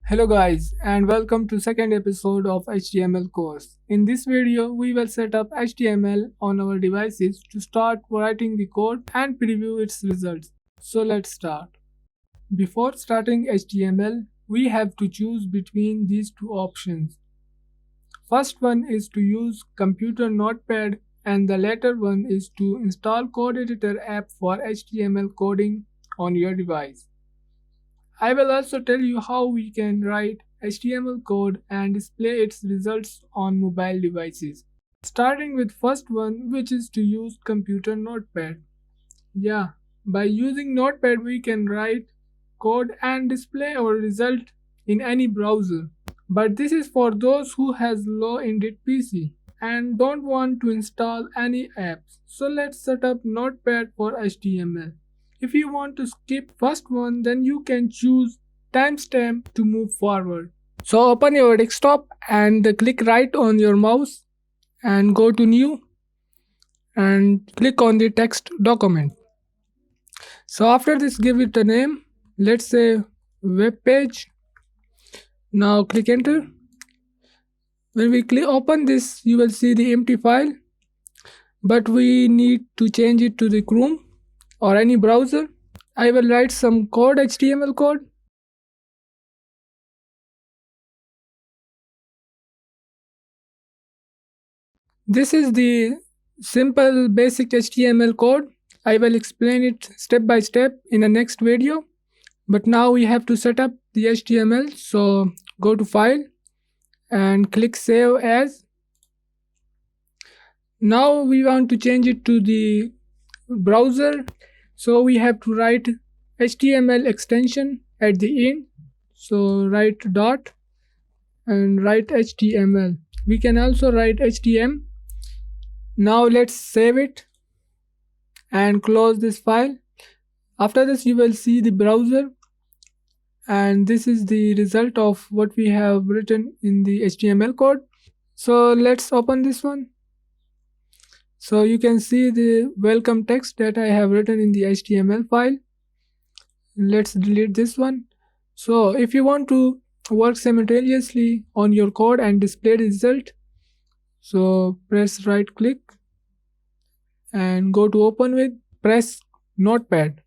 Hello guys and welcome to second episode of HTML course. In this video we will set up HTML on our devices to start writing the code and preview its results. So let's start. Before starting HTML we have to choose between these two options. First one is to use computer Notepad and the latter one is to install code editor app for HTML coding on your device. I will also tell you how we can write HTML code and display its results on mobile devices. Starting with first one, which is to use computer Notepad. Yeah, by using Notepad we can write code and display our result in any browser. But this is for those who has low-ended PC and don't want to install any apps. So let's set up Notepad for HTML. If you want to skip first one, then you can choose timestamp to move forward. So open your desktop and click right on your mouse and go to new and click on the text document. So after this give it a name, let's say web page. Now click enter. When we click open this, you will see the empty file, but we need to change it to the Chrome or any browser. I will write some code, HTML code. This is the simple basic HTML code. I will explain it step by step in the next video. But now we have to set up the HTML. So go to file and click save as. Now we want to change it to the browser. So we have to write HTML extension at the end. So write dot and write HTML. We can also write HTML. Now let's save it and close this file. After this you will see the browser and this is the result of what we have written in the HTML code. So let's open this one. So you can see the welcome text that I have written in the HTML file. Let's delete this one. So if you want to work simultaneously on your code and display the result, so press right click and go to open with, press Notepad.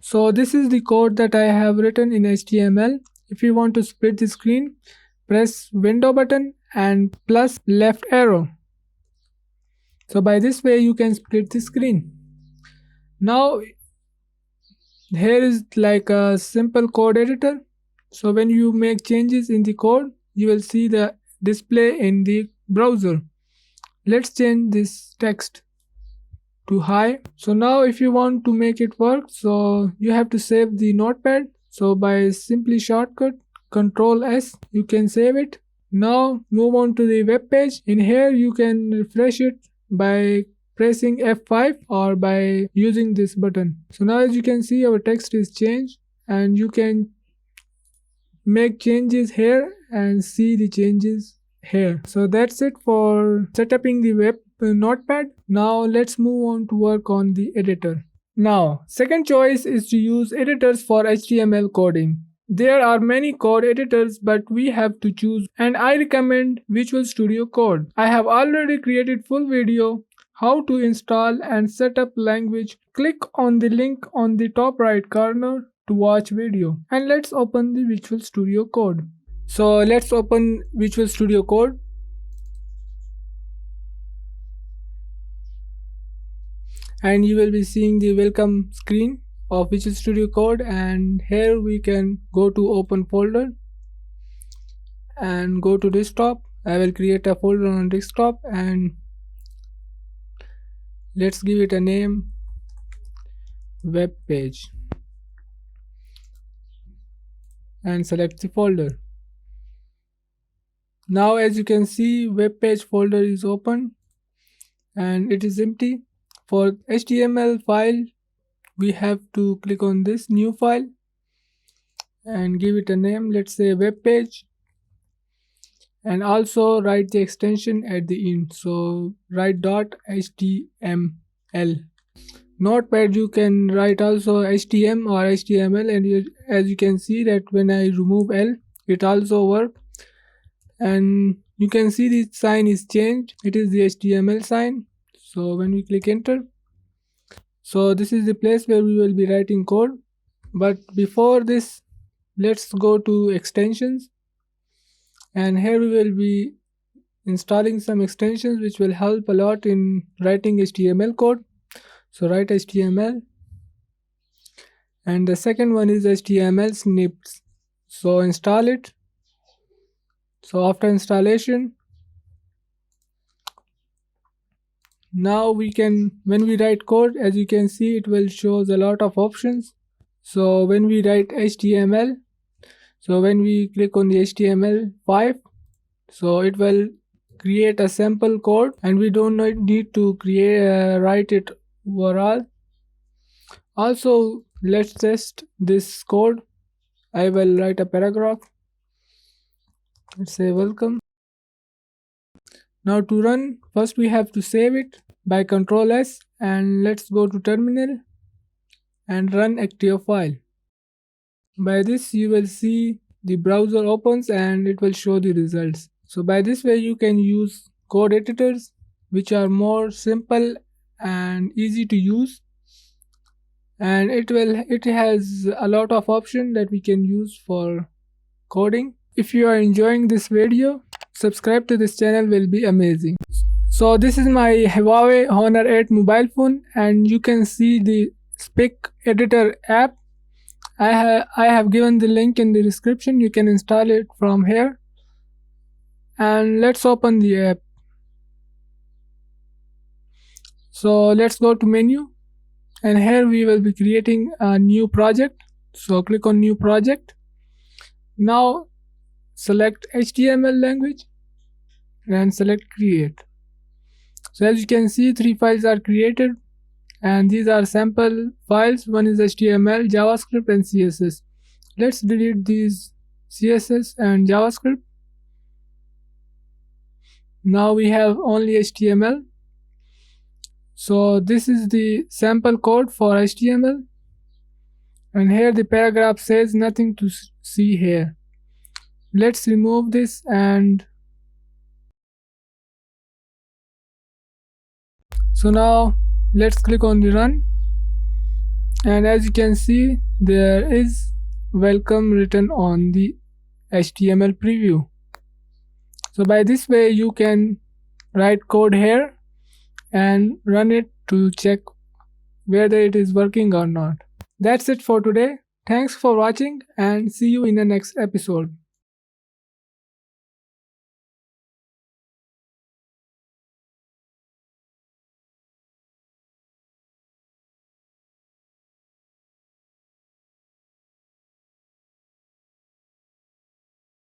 So this is the code that I have written in HTML. If you want to split the screen, press window button and plus left arrow. So by this way you can split the screen. Now here is like a simple code editor. So when you make changes in the code, you will see the display in the browser. Let's change this text to high. So now if you want to make it work, so you have to save the notepad. So by simply shortcut Ctrl S, you can save it. Now move on to the web page. In here you can refresh it by pressing F5 or by using this button. So now as you can see our text is changed and you can make changes here and see the changes here. So that's it for setting the web notepad. Now let's move on to work on the editor. Now second choice is to use editors for HTML coding. There are many code editors but we have to choose and I recommend Visual Studio Code. I have already created full video how to install and set up language. Click on the link on the top right corner to watch video and let's open the Visual Studio Code. So let's open Visual Studio Code. And you will be seeing the welcome screen of Visual Studio Code, and here we can go to open folder and go to desktop. I will create a folder on desktop and let's give it a name web page and select the folder. Now as you can see web page folder is open and it is empty. For HTML file we have to click on this new file and give it a name, let's say web page, and also write the extension at the end. So write .html. Notepad you can write also HTML or HTML, and as you can see that when I remove L it also work, and you can see the sign is changed, it is the HTML sign. So when we click enter, so this is the place where we will be writing code. But before this, let's go to extensions, and here we will be installing some extensions which will help a lot in writing HTML code. So write HTML, and the second one is HTML snips. So install it. So after installation, now we can, when we write code, as you can see it will shows a lot of options. So when we write HTML, so when we click on the HTML5, so it will create a sample code, and we don't need to write it overall. Also, let's test this code. I will write a paragraph. Let's say welcome. Now to run, first we have to save it by Ctrl S, and let's go to terminal and run active file. By this you will see the browser opens and it will show the results. So by this way you can use code editors which are more simple and easy to use, and it has a lot of options that we can use for coding. If you are enjoying this video, subscribe to this channel will be amazing. So this is my Huawei Honor 8 mobile phone, and you can see the spec editor app. I have given the link in the description. You can install it from here, and let's open the app. So let's go to menu, and here we will be creating a new project. So click on new project. Now select HTML language and select create. So as you can see 3 files are created, and these are sample files. One is HTML, JavaScript and CSS. Let's delete these CSS and JavaScript. Now we have only HTML. So this is the sample code for HTML, and here the paragraph says nothing to see here. Let's remove this, and so now let's click on the run, and as you can see there is welcome written on the HTML preview. So by this way you can write code here and run it to check whether it is working or not. That's it for today. Thanks for watching, and see you in the next episode.